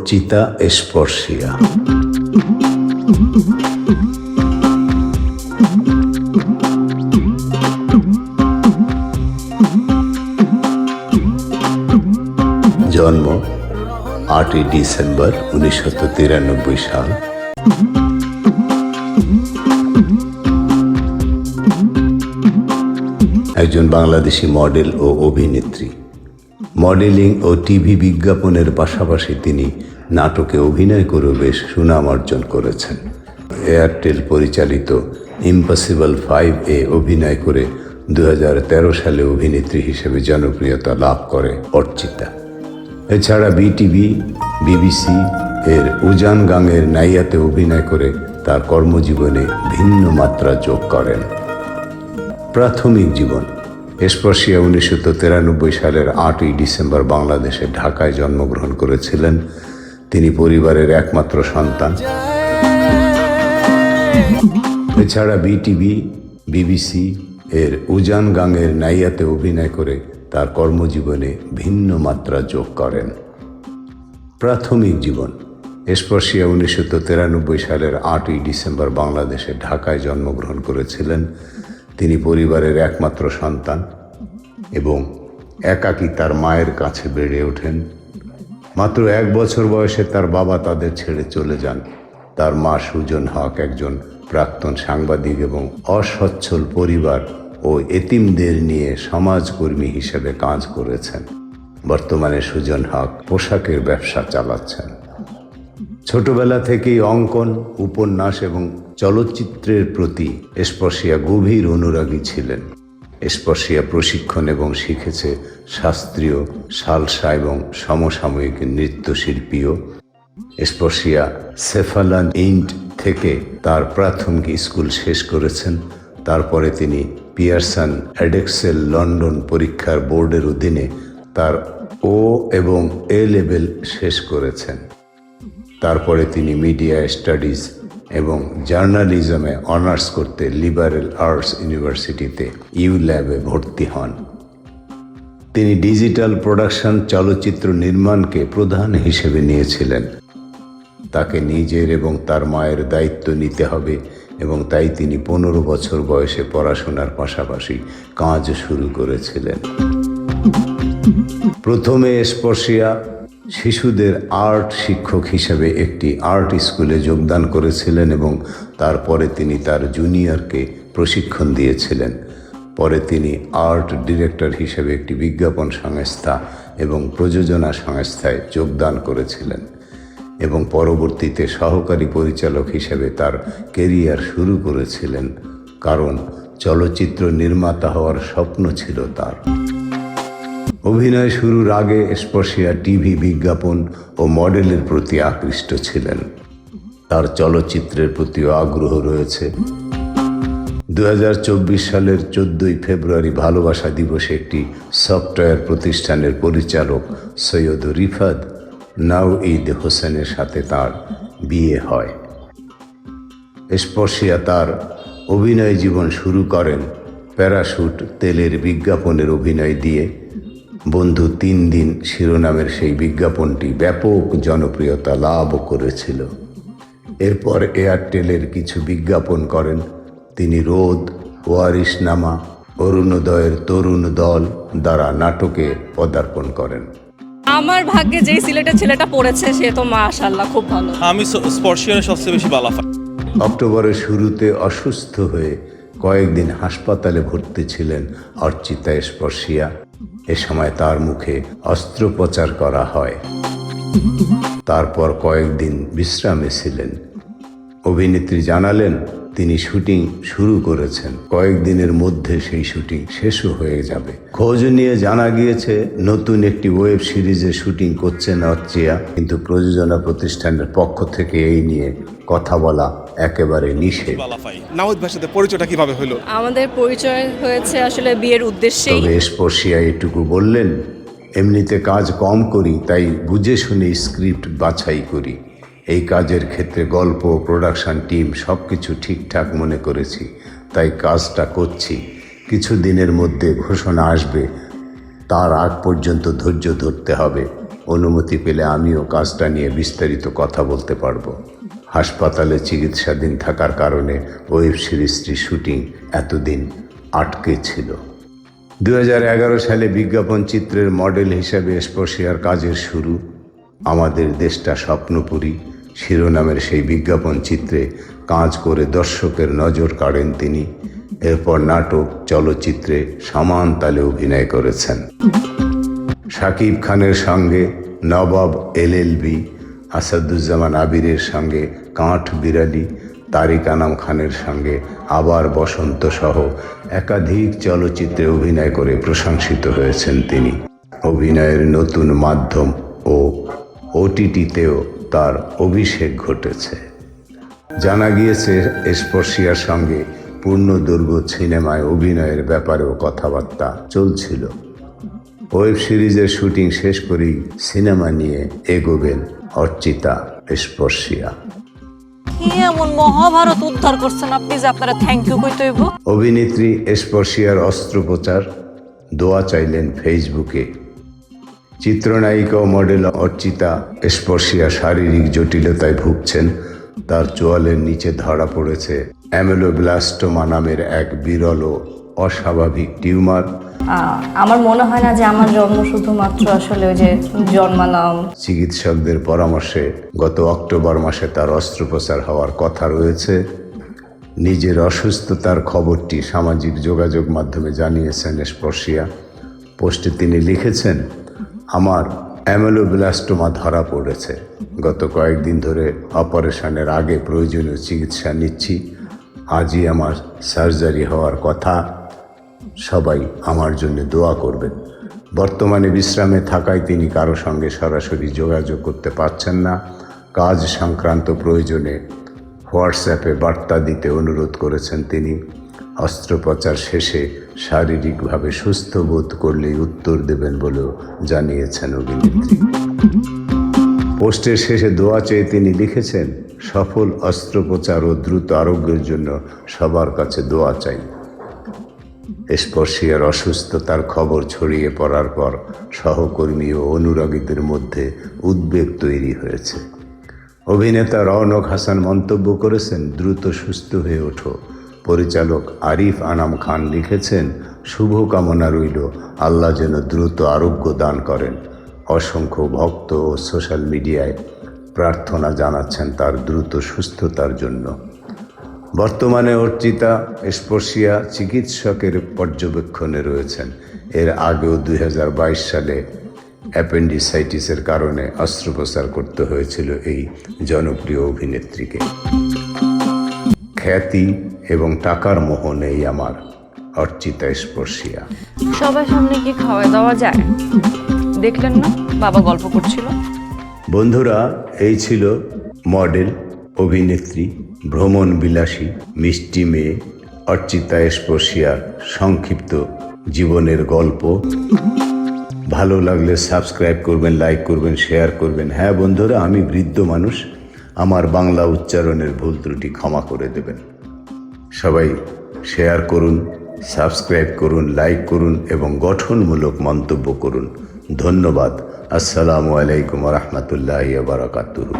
অর্চিতা স্পর্শিয়া। জন্ম 8ই ডিসেম্বর 1993 সাল। একজন বাংলাদেশি মডেল ও অভিনেত্রী। মডেলিং ও টিভি বিজ্ঞাপনের পাশাপাশি তিনি নাটকে অভিনয় করে বেশ সুনাম অর্জন করেছেন। এয়ারটেল পরিচালিত ইম্পসিবল 5-এ অভিনয় করে 2013 সালে অভিনেত্রী হিসেবে জনপ্রিয়তা লাভ করে অর্চিতা। এছাড়া বিটিভি, বিবিসি এর উজান গাঙের নাইয়াতে অভিনয় করে তার কর্মজীবনে ভিন্ন মাত্রা যোগ করেন। প্রাথমিক জীবন। স্পর্শিয়া 1993 সালের 8ই ডিসেম্বর বাংলাদেশের ঢাকায় জন্মগ্রহণ করেছিলেন। তিনি পরিবারের একমাত্র সন্তান। এছাড়া বিটিভি, বিবিসি এর উজান গাঙের নাইয়াতে অভিনয় করে তার কর্মজীবনে ভিন্ন মাত্রা যোগ করেন। প্রাথমিক জীবন। স্পর্শিয়া 1993 সালের 8ই ডিসেম্বর বাংলাদেশের ঢাকায় জন্মগ্রহণ করেছিলেন। তিনি পরিবারের একমাত্র সন্তান এবং একাকী তার মায়ের কাছে বেড়ে ওঠেন। মাত্র 1 বছর বয়সে তার বাবা তাদের ছেড়ে চলে যান। তার মা সুজন হক একজন প্রাক্তন সাংবাদিক এবং অসচ্ছল পরিবার ও এতিমদের নিয়ে সমাজকর্মী হিসেবে কাজ করেছেন। বর্তমানে সুজন হক পোশাকের ব্যবসা চালাচ্ছেন। ছোটবেলা থেকেই অঙ্কন, উপন্যাস এবং চলচ্চিত্রের প্রতি স্পর্শিয়া গভীর অনুরাগী ছিলেন। স্পর্শিয়া প্রশিক্ষণ এবং শিখেছে শাস্ত্রীয়, সালসা এবং সমসাময়িক নৃত্যশিল্পীও। স্পর্শিয়া সেফালান ইন্ট থেকে তার প্রাথমিক স্কুল শেষ করেছেন। তারপরে তিনি পিয়ারসন এডেক্সেল লন্ডন পরীক্ষার বোর্ডের অধীনে তার ও এবং এ লেভেল শেষ করেছেন। তারপরে তিনি মিডিয়া স্টাডিজ এবং জার্নালিজমে অনার্স করতে লিবারেল আর্টস ইউনিভার্সিটিতে ইউল্যাবে ভর্তি হন। তিনি ডিজিটাল প্রোডাকশন, চলচ্চিত্র নির্মাণকে প্রধান হিসেবে নিয়েছিলেন। তাকে নিজের এবং তার মায়ের দায়িত্ব নিতে হবে এবং তাই তিনি 15 বছর বয়সে পড়াশোনার পাশাপাশি কাজ শুরু করেছিলেন। প্রথমে স্পর্শিয়া শিশুদের আর্ট শিক্ষক হিসেবে একটি আর্ট স্কুলে যোগদান করেছিলেন এবং তারপরে তিনি তার জুনিয়রকে প্রশিক্ষণ দিয়েছিলেন। পরে তিনি আর্ট ডিরেক্টর হিসেবে একটি বিজ্ঞাপন সংস্থা এবং প্রযোজনা সংস্থায় যোগদান করেছিলেন এবং পরবর্তীতে সহকারী পরিচালক হিসেবে তার কেরিয়ার শুরু করেছিলেন, কারণ চলচ্চিত্র নির্মাতা হওয়ার স্বপ্ন ছিল তার। অভিনয় শুরুর আগে স্পর্শিয়া টিভি বিজ্ঞাপন ও মডেলের প্রতি আকৃষ্ট ছিলেন। তার চলচ্চিত্রের প্রতিও আগ্রহ রয়েছে। 2024 সালের 14 ফেব্রুয়ারি ভালোবাসা দিবসে একটি সফটওয়্যার প্রতিষ্ঠানের পরিচালক সৈয়দ রিফাত নাওঈদ হোসেনের সাথে তার বিয়ে হয়। স্পর্শিয়া তার অভিনয় জীবন শুরু করেন প্যারাশুট তেলের বিজ্ঞাপনের অভিনয় দিয়ে। বন্ধু 3 দিন শিরোনামের সেই বিজ্ঞাপনটি ব্যাপক জনপ্রিয়তা লাভ করেছিল। এরপর এয়ারটেলের কিছু বিজ্ঞাপন করেন। তিনি রোদ, ওয়ারিশনামা, অরুণোদয়ের তরুণ দল দ্বারা নাটকে পদার্পণ করেন। আমার ভাগ্যে যেই সিলেটের ছেলেটা পড়েছে সে তো মাশাআল্লাহ খুব ভালো। আমি স্পর্শিয়ার সবচেয়ে বেশি ভালো পাই। অক্টোবরের শুরুতে অসুস্থ হয়ে কয়েকদিন হাসপাতালে ভর্তি ছিলেন অর্চিতা স্পর্শিয়া। এ সময় তার মুখে অস্ত্রোপচার করা হয়। তারপর কয়েকদিন বিশ্রামে ছিলেন। অভিনেত্রী জানালেন তিনি শুটিং শুরু করেছেন, কয়েকদিনের মধ্যে সেই শুটিং শেষও হয়ে যাবে। খোঁজ নিয়ে জানা গিয়েছে নতুন একটি ওয়েব সিরিজে শুটিং করছেন অর্চিতা, কিন্তু প্রযোজনা প্রতিষ্ঠানের পক্ষ থেকে এই নিয়ে কথা বলা একেবারে নিষেধ। নাওদ ভাইয়ের সাথে পরিচয়টা কিভাবে হলো? আমাদের পরিচয় হয়েছে আসলে বিয়ের উদ্দেশ্যেই। তবে স্পর্শিয়া এটুকু বললেন, এমনিতে কাজ কম করি, তাই বুঝে শুনে স্ক্রিপ্ট বাছাই করি। এই কাজের ক্ষেত্রে গল্প, প্রোডাকশন টিম সবকিছু ঠিকঠাক মনে করেছি, তাই কাজটা করছি। কিছু দিনের মধ্যে ঘোষণা আসবে, তার আগ পর্যন্ত ধৈর্য ধরতে হবে। অনুমতি পেলে আমিও কাজটা নিয়ে বিস্তারিত কথা বলতে পারবো। হাসপাতালে চিকিৎসাধীন থাকার কারণে ওয়েব সিরিজটি শুটিং এতদিন আটকে ছিল। 2011 সালে বিজ্ঞাপন চিত্রের মডেল হিসেবে স্পর্শিয়ার কাজের শুরু। আমাদের দেশটা স্বপ্নপুরী শিরোনামের সেই বিজ্ঞাপন চিত্রে কাজ করে দর্শকের নজর কাড়েন তিনি। এরপর নাটক, চলচ্চিত্রে সমান তালে অভিনয় করেছেন। শাকিব খানের সঙ্গে নবাব এলএলবি, আসাদুজ্জামান আবিরের সঙ্গে কাঠ বিড়ালি, তারিক আনাম খানের সঙ্গে আবার বসন্ত সহ একাধিক চলচ্চিত্রে অভিনয় করে প্রশংসিত হয়েছেন তিনি। অভিনয়ের নতুন মাধ্যম ও ওটিটিতেও তার অভিষেক ঘটেছে। জানা গিয়েছে স্পর্শিয়ার সঙ্গে পূর্ণদৈর্ঘ্য সিনেমায় অভিনয়ের ব্যাপারেও কথাবার্তা চলছিল। ওয়েব সিরিজের শুটিং শেষ করেই সিনেমা নিয়ে এগোবেন অর্চিতা স্পর্শিয়া। কি এমন মহাভারত উদ্ধার করছেন আপনি যে আপনারা থ্যাংক ইউ কইতে হইব? অভিনেত্রী স্পর্শিয়ার অস্ত্রোপচার, দোয়া চাইলেন ফেসবুকে। চিত্রনায়িকা ও মডেল অর্চিতা স্পর্শিয়া শারীরিক জটিলতায় ভুগছেন। তার চোয়ালের নিচে ধরা পড়েছে অ্যামেলোব্লাস্টোমা নামের এক বিরল ও অস্বাভাবিক টিউমার। আমার মনে হয় না যে আমার জন্ম শুধুমাত্র আসলে ওই যে জন্মালাম। চিকিৎসকদের পরামর্শে গত অক্টোবর মাসে তার অস্ত্রোপচার হওয়ার কথা রয়েছে। নিজের অসুস্থতার খবরটি সামাজিক যোগাযোগ মাধ্যমে জানিয়েছেন স্পর্শিয়া। পোস্টে তিনি লিখেছেন, আমার অ্যামেলোব্লাস্টোমা ধরা পড়েছে। গত কয়েকদিন ধরে অপারেশনের আগে প্রয়োজনীয় চিকিৎসা নিচ্ছি। আজই আমার সার্জারি হওয়ার কথা। সবাই আমার জন্য দোয়া করবেন। বর্তমানে বিশ্রামে থাকায় তিনি কারো সঙ্গে সরাসরি যোগাযোগ করতে পারছেন না। কাজ সংক্রান্ত প্রয়োজনে হোয়াটসঅ্যাপে বার্তা দিতে অনুরোধ করেছেন তিনি। অস্ত্রোপচার শেষে শারীরিকভাবে সুস্থ বোধ করলেই উত্তর দেবেন বলেও জানিয়েছেন অভিনেত্রী। পোস্টের শেষে দোয়া চেয়ে তিনি লিখেছেন, সফল অস্ত্রোপচার ও দ্রুত আরোগ্যের জন্য সবার কাছে দোয়া চাই। স্পর্শিয়ার অসুস্থতার খবর ছড়িয়ে পড়ার পর সহকর্মী ও অনুরাগীদের মধ্যে উদ্বেগ তৈরি হয়েছে। অভিনেতা রওনক হাসান মন্তব্য করেছেন, দ্রুত সুস্থ হয়ে ওঠো। পরিচালক আরিফ আনাম খান লিখেছেন, শুভকামনা রইল, আল্লাহ যেন দ্রুত আরোগ্য দান করেন। অসংখ্য ভক্ত ও সোশ্যাল মিডিয়ায় প্রার্থনা জানাচ্ছেন তার দ্রুত সুস্থতার জন্য। বর্তমানে অর্চিতা স্পর্শিয়া চিকিৎসকের পর্যবেক্ষণে রয়েছেন। এর আগেও 2022 সালে অ্যাপেন্ডিসাইটিসের কারণে অস্ত্রোপচার করতে হয়েছিল এই জনপ্রিয় অভিনেত্রীকে। খ্যাতি এবং টাকার মোহ নেই আমার, অর্চিতা স্পর্শিয়া। সবার সামনে কি খাওয়া দাওয়া যায়? দেখলেন না বাবা গল্প করছিল। বন্ধুরা, এই ছিল মডেল, অভিনেত্রী, ভ্রমণ বিলাসী, মিষ্টি মেয়ে অর্চিতা স্পর্শিয়ার সংক্ষিপ্ত জীবনের গল্প। ভালো লাগলে সাবস্ক্রাইব করবেন, লাইক করবেন, শেয়ার করবেন। হ্যাঁ বন্ধুরা, আমি বৃদ্ধ মানুষ, আমার বাংলা উচ্চারণের ভুল ত্রুটি ক্ষমা করে দেবেন। সবাই শেয়ার করুন, সাবস্ক্রাইব করুন, লাইক করুন এবং গঠনমূলক মন্তব্য করুন। ধন্যবাদ। আসসালামু আলাইকুম ওয়া রাহমাতুল্লাহি ওয়া বারাকাতুহু।